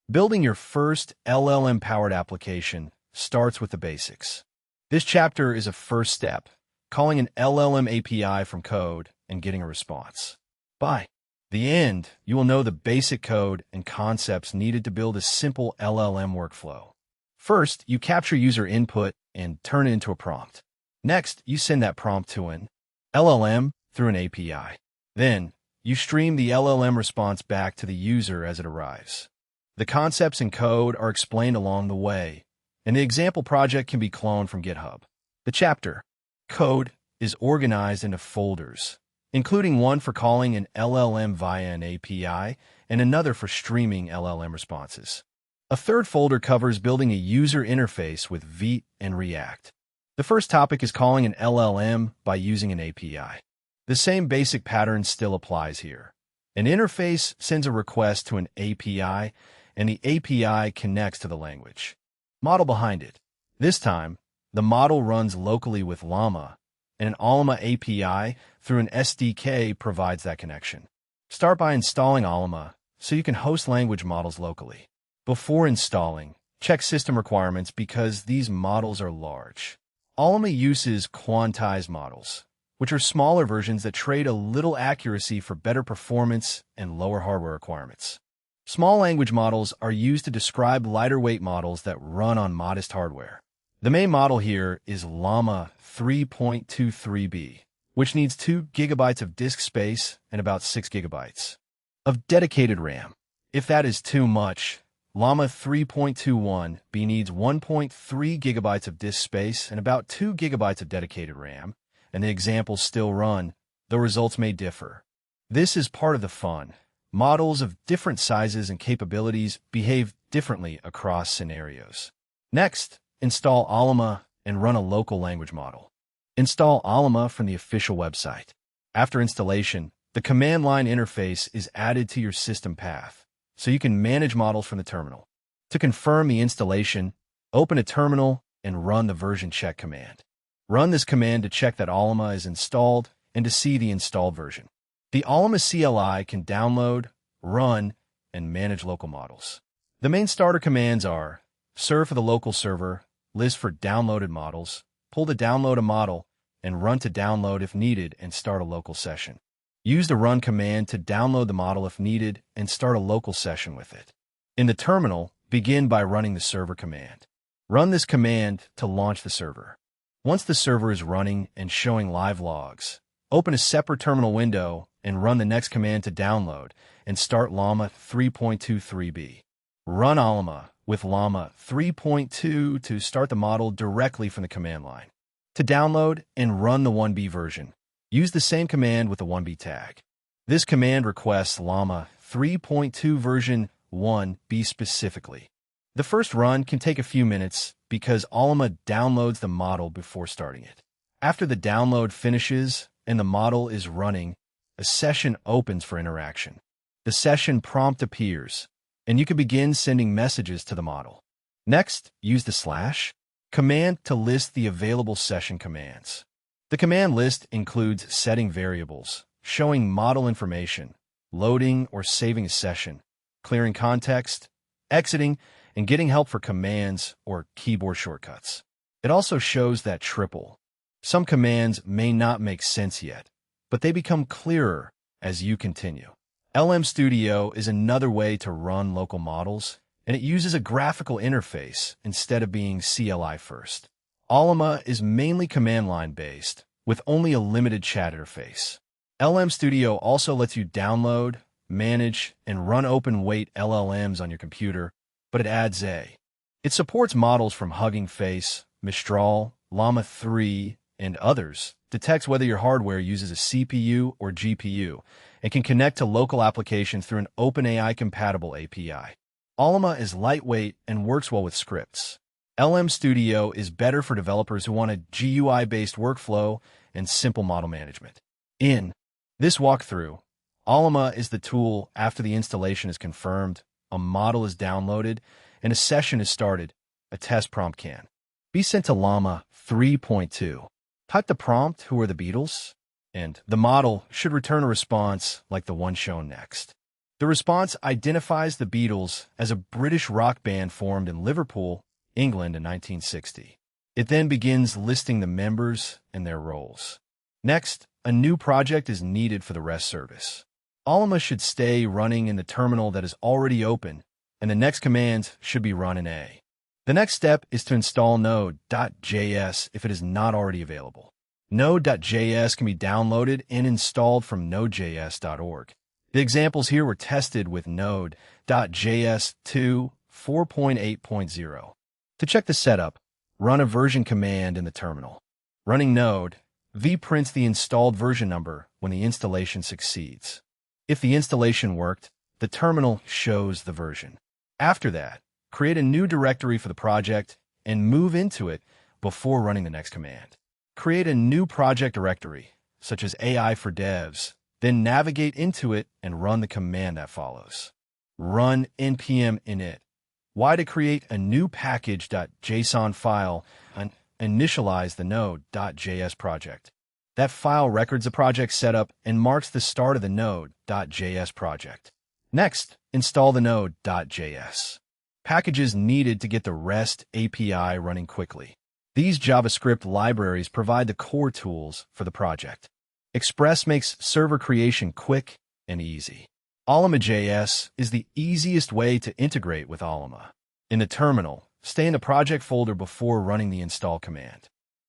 Building your first LLM-powered application starts with the basics. This chapter is a first step, calling an LLM API from code and getting a response. By the end, you will know the basic code and concepts needed to build a simple LLM workflow. First, you capture user input and turn it into a prompt. Next, you send that prompt to an LLM through an API. Then, you stream the LLM response back to the user as it arrives. The concepts and code are explained along the way, and the example project can be cloned from GitHub. The chapter code is organized into folders, including one for calling an LLM via an API and another for streaming LLM responses. A third folder covers building a user interface with Vite and React. The first topic is calling an LLM by using an API. The same basic pattern still applies here. An interface sends a request to an API, and the API connects to the language model behind it. This time, the model runs locally with Llama, and an Llama API through an SDK provides that connection. Start by installing Llama so you can host language models locally. Before installing, check system requirements because these models are large. Llama uses quantized models, which are smaller versions that trade a little accuracy for better performance and lower hardware requirements. Small language models are used to describe lighter weight models that run on modest hardware. The main model here is Llama 3.23b, which needs 2 GB of disk space and about 6 GB of dedicated RAM. If that is too much, Llama 3.21b needs 1.3 GB of disk space and about 2 GB of dedicated RAM, and the examples still run, though results may differ. This is part of the fun. Models of different sizes and capabilities behave differently across scenarios. Next, install Llama and run a local language model. Install Llama from the official website. After installation, the command line interface is added to your system path, so you can manage models from the terminal. To confirm the installation, open a terminal and run the version check command. Run this command to check that Llama is installed and to see the installed version. The Llama CLI can download, run, and manage local models. The main starter commands are serve for the local server, list for downloaded models, pull to download a model, and run to download if needed and start a local session. Use the run command to download the model if needed and start a local session with it. In the terminal, begin by running the server command. Run this command to launch the server. Once the server is running and showing live logs, open a separate terminal window and run the next command to download and start Llama 3.23b. Run Llama with Llama 3.2 to start the model directly from the command line. To download and run the 1B version, use the same command with the 1B tag. This command requests Llama 3.2 version 1B specifically. The first run can take a few minutes because Llama downloads the model before starting it. After the download finishes and the model is running, a session opens for interaction. The session prompt appears, and you can begin sending messages to the model. Next, use the / command to list the available session commands. The command list includes setting variables, showing model information, loading or saving a session, clearing context, exiting, and getting help for commands or keyboard shortcuts. It also shows that triple. Some commands may not make sense yet, but they become clearer as you continue. LM Studio is another way to run local models, and it uses a graphical interface instead of being CLI first. Llama is mainly command line based, with only a limited chat interface. LM Studio also lets you download, manage, and run open-weight LLMs on your computer, but it adds It supports models from Hugging Face, Mistral, Llama 3, and others, detects whether your hardware uses a CPU or GPU, and can connect to local applications through an OpenAI-compatible API. Llama is lightweight and works well with scripts. LM Studio is better for developers who want a GUI-based workflow and simple model management. In this walkthrough, Llama is the tool after the installation is confirmed, a model is downloaded, and a session is started. A test prompt can be sent to Llama 3.2. Type the prompt, "Who are the Beatles?" and the model should return a response like the one shown next. The response identifies the Beatles as a British rock band formed in Liverpool, England in 1960. It then begins listing the members and their roles. Next, a new project is needed for the REST service. Alma should stay running in the terminal that is already open, and the next command should be run in A. The next step is to install Node.js if it is not already available. Node.js can be downloaded and installed from nodejs.org. The examples here were tested with Node.js 2.4.8.0. To check the setup, run a version command in the terminal. Running Node, V prints the installed version number when the installation succeeds. If the installation worked, the terminal shows the version. After that, create a new directory for the project and move into it before running the next command. Create a new project directory, such as AI for Devs, then navigate into it and run the command that follows. Run npm init. Y to create a new package.json file and initialize the node.js project. That file records the project setup and marks the start of the node.js project. Next, install the node.js packages needed to get the REST API running quickly. These JavaScript libraries provide the core tools for the project. Express makes server creation quick and easy. Alma.js is the easiest way to integrate with Alma. In the terminal, stay in the project folder before running the install command.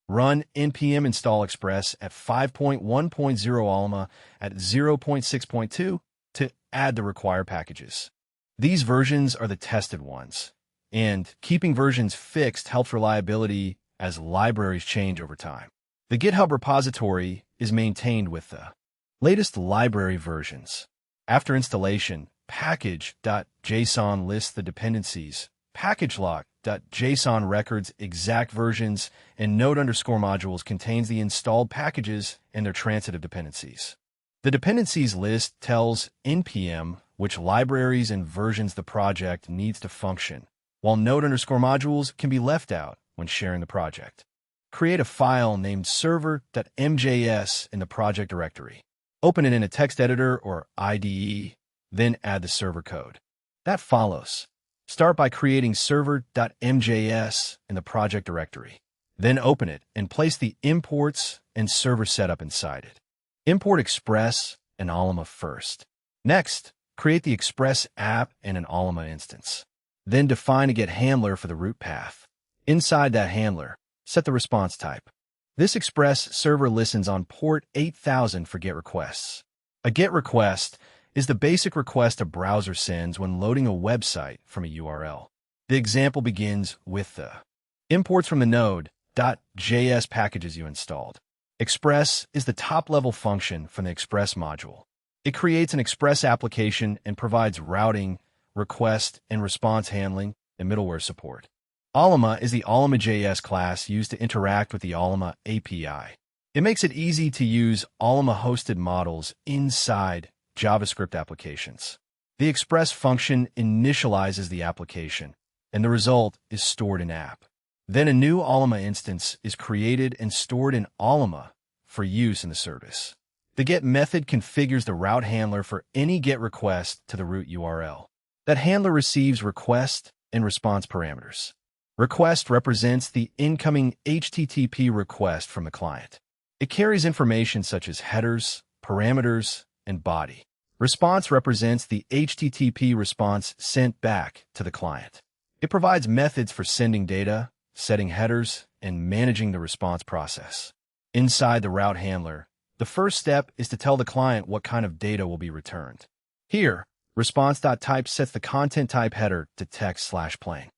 Run npm install express at 5.1.0 Alma at 0.6.2 to add the required packages. These versions are the tested ones, and keeping versions fixed helps reliability as libraries change over time. The GitHub repository is maintained with the latest library versions. After installation, package.json lists the dependencies, packagelock.json records exact versions, and node_modules contains the installed packages and their transitive dependencies. The dependencies list tells npm which libraries and versions the project needs to function, while node_modules can be left out when sharing the project. Create a file named server.mjs in the project directory. Open it in a text editor or IDE, then add the server code. That follows. Start by creating server.mjs in the project directory. Then open it and place the imports and server setup inside it. Import Express and Alma first. Next, create the Express app and an Alma instance. Then define a get handler for the root path. Inside that handler, set the response type. This Express server listens on port 8000 for GET requests. A GET request is the basic request a browser sends when loading a website from a URL. The example begins with the imports from the node.js packages you installed. Express is the top-level function from the Express module. It creates an Express application and provides routing, request, and response handling and middleware support. Alma is the Alma.js class used to interact with the Alma API. It makes it easy to use Alma-hosted models inside JavaScript applications. The Express function initializes the application, and the result is stored in app. Then a new Alma instance is created and stored in Alma for use in the service. The GET method configures the route handler for any GET request to the root URL. That handler receives request and response parameters. Request represents the incoming HTTP request from the client. It carries information such as headers, parameters, and body. Response represents the HTTP response sent back to the client. It provides methods for sending data, setting headers, and managing the response process. Inside the route handler, the first step is to tell the client what kind of data will be returned. Here, response.type sets the content type header to text/plain.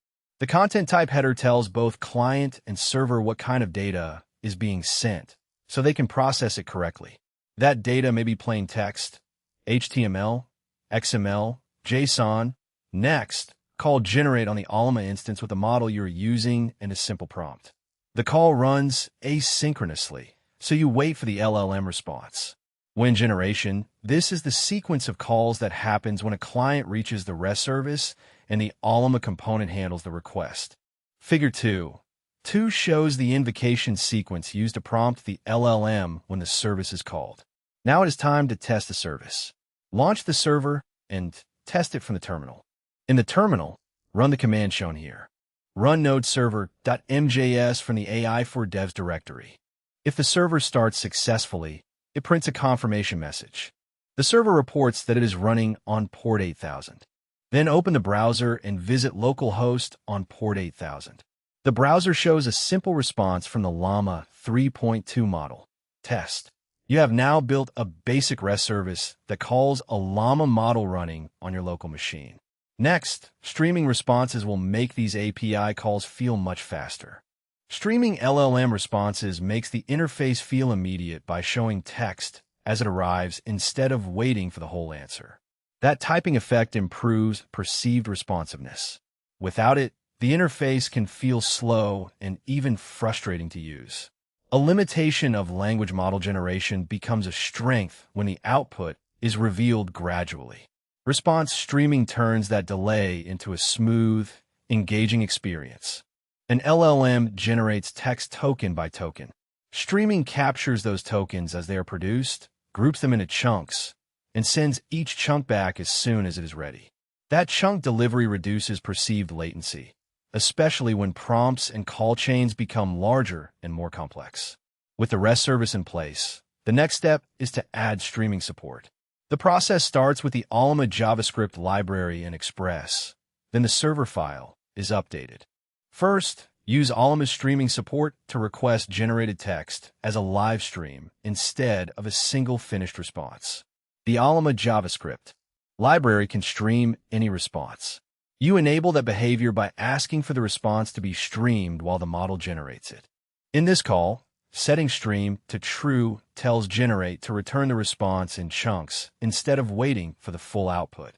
The content type header tells both client and server what kind of data is being sent, so they can process it correctly. That data may be plain text, HTML, XML, JSON. Next, call generate on the Alma instance with the model you're using and a simple prompt. The call runs asynchronously, so you wait for the LLM response. When generation, this is the sequence of calls that happens when a client reaches the REST service and the Alma component handles the request. Figure 2. 2 shows the invocation sequence used to prompt the LLM when the service is called. Now it is time to test the service. Launch the server and test it from the terminal. In the terminal, run the command shown here. Run node server.mjs from the AI for devs directory. If the server starts successfully, it prints a confirmation message. The server reports that it is running on port 8000. Then open the browser and visit localhost on port 8000. The browser shows a simple response from the Llama 3.2 model. Test. You have now built a basic REST service that calls a Llama model running on your local machine. Next, streaming responses will make these API calls feel much faster. Streaming LLM responses makes the interface feel immediate by showing text as it arrives instead of waiting for the whole answer. That typing effect improves perceived responsiveness. Without it, the interface can feel slow and even frustrating to use. A limitation of language model generation becomes a strength when the output is revealed gradually. Response streaming turns that delay into a smooth, engaging experience. An LLM generates text token by token. Streaming captures those tokens as they are produced, groups them into chunks, and sends each chunk back as soon as it is ready. That chunk delivery reduces perceived latency, especially when prompts and call chains become larger and more complex. With the REST service in place, the next step is to add streaming support. The process starts with the Llama JavaScript library in Express. Then the server file is updated. First, use Llama's streaming support to request generated text as a live stream instead of a single finished response. The Llama JavaScript library can stream any response. You enable that behavior by asking for the response to be streamed while the model generates it. In this call, setting stream to true tells generate to return the response in chunks instead of waiting for the full output.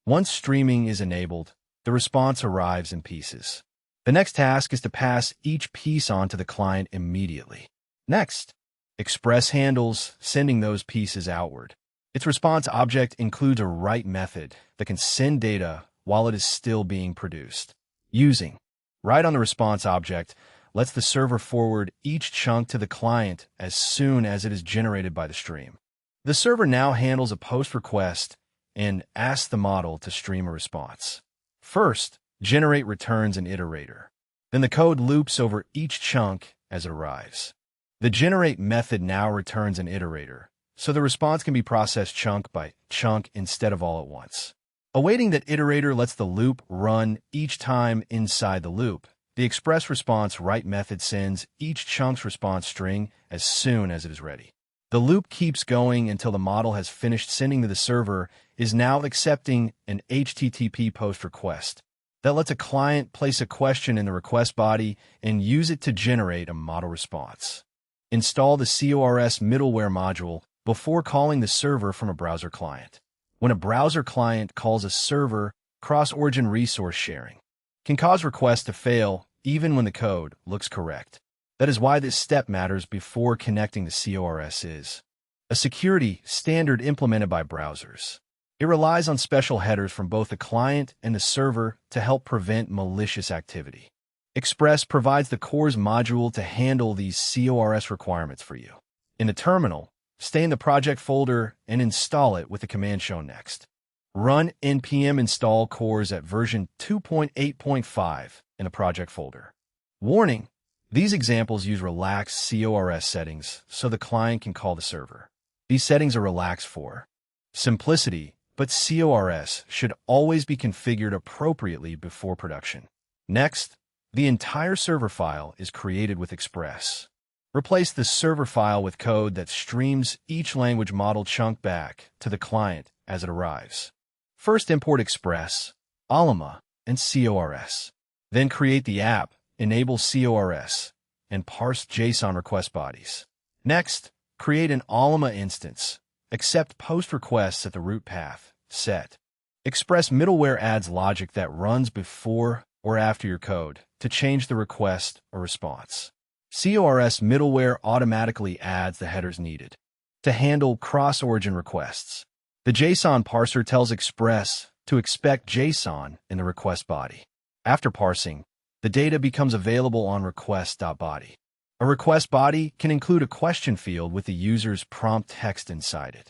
Once streaming is enabled, the response arrives in pieces. The next task is to pass each piece on to the client immediately. Next, Express handles sending those pieces outward. Its response object includes a write method that can send data while it is still being produced. Using write on the response object lets the server forward each chunk to the client as soon as it is generated by the stream. The server now handles a post request and asks the model to stream a response. First, generate returns an iterator. Then the code loops over each chunk as it arrives. The generate method now returns an iterator, so the response can be processed chunk by chunk instead of all at once. Awaiting that iterator lets the loop run each time inside the loop. The express response write method sends each chunk's response string as soon as it is ready. The loop keeps going until the model has finished sending to the server is now accepting an HTTP post request. That lets a client place a question in the request body and use it to generate a model response. Install the CORS middleware module before calling the server from a browser client. When a browser client calls a server, cross-origin resource sharing can cause requests to fail even when the code looks correct. That is why this step matters before connecting to CORS is a security standard implemented by browsers. It relies on special headers from both the client and the server to help prevent malicious activity. Express provides the CORS module to handle these CORS requirements for you. In the terminal, stay in the project folder and install it with the command shown next. Run npm install CORS at version 2.8.5 in the project folder. Warning: these examples use relaxed CORS settings so the client can call the server. These settings are relaxed for simplicity, but CORS should always be configured appropriately before production. Next, the entire server file is created with Express. Replace the server file with code that streams each language model chunk back to the client as it arrives. First, import Express, Llama, and CORS. Then create the app, enable CORS, and parse JSON request bodies. Next, create an Llama instance. Accept post requests at the root path set. Express middleware adds logic that runs before or after your code to change the request or response. CORS middleware automatically adds the headers needed to handle cross-origin requests. The JSON parser tells Express to expect JSON in the request body. After parsing, the data becomes available on request.body. A request body can include a question field with the user's prompt text inside it.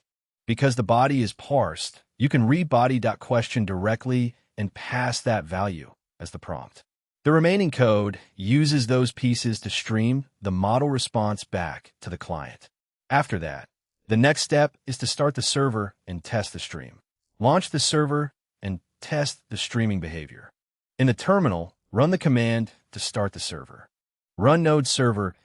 Because the body is parsed, you can read body.question directly and pass that value as the prompt. The remaining code uses those pieces to stream the model response back to the client. After that, the next step is to start the server and test the stream. Launch the server and test the streaming behavior. In the terminal, run the command to start the server. Run node server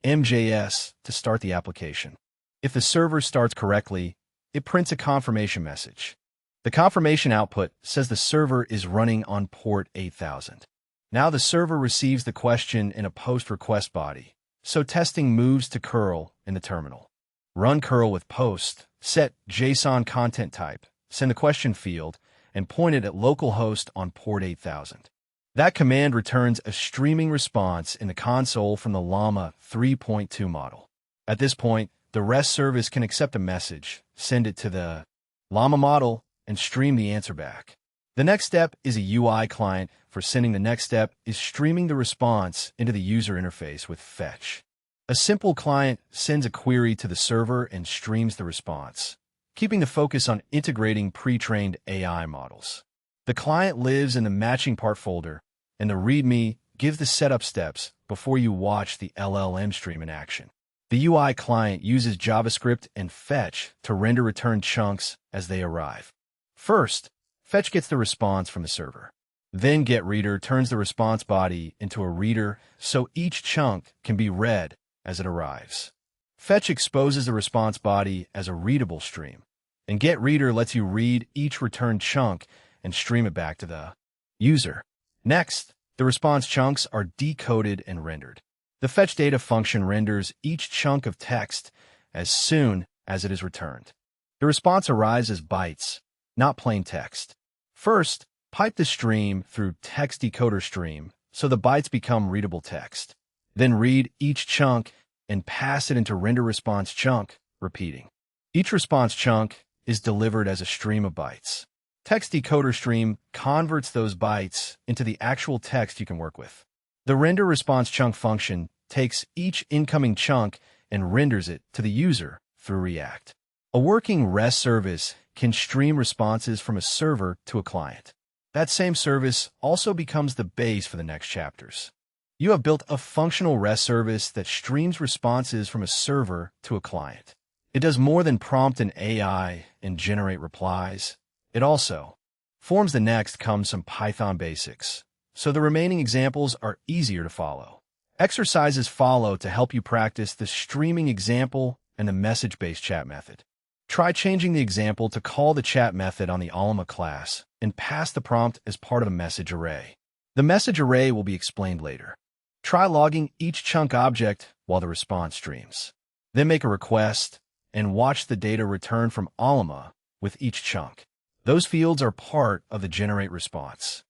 mjs to start the application. If the server starts correctly, it prints a confirmation message. The confirmation output says the server is running on port 8000. Now the server receives the question in a post request body, so testing moves to curl in the terminal. Run curl with post, set JSON content type, send the question field, and point it at localhost on port 8000. That command returns a streaming response in the console from the Llama 3.2 model. At this point, the REST service can accept a message, send it to the Llama model, and stream the answer back. The next step is a UI client. For sending, the next step is streaming the response into the user interface with fetch. A simple client sends a query to the server and streams the response, keeping the focus on integrating pre-trained AI models. The client lives in the matching part folder, and the README gives the setup steps before you watch the LLM stream in action. The UI client uses JavaScript and fetch to render return chunks as they arrive. First, fetch gets the response from the server. Then getReader turns the response body into a reader so each chunk can be read as it arrives. Fetch exposes the response body as a readable stream, and getReader lets you read each returned chunk and stream it back to the user. Next, the response chunks are decoded and rendered. The fetchData function renders each chunk of text as soon as it is returned. The response arrives as bytes, not plain text. First, pipe the stream through text decoder stream so the bytes become readable text. Then read each chunk and pass it into render response chunk, repeating. Each response chunk is delivered as a stream of bytes. Text decoder stream converts those bytes into the actual text you can work with. The render response chunk function takes each incoming chunk and renders it to the user through React. A working REST service can stream responses from a server to a client. That same service also becomes the base for the next chapters. You have built a functional REST service that streams responses from a server to a client. It does more than prompt an AI and generate replies. It also forms. The next comes some Python basics, so the remaining examples are easier to follow. Exercises follow to help you practice the streaming example and the message-based chat method. Try changing the example to call the chat method on the Llama class and pass the prompt as part of a message array. The message array will be explained later. Try logging each chunk object while the response streams. Then make a request and watch the data return from Llama with each chunk. Those fields are part of the generate response.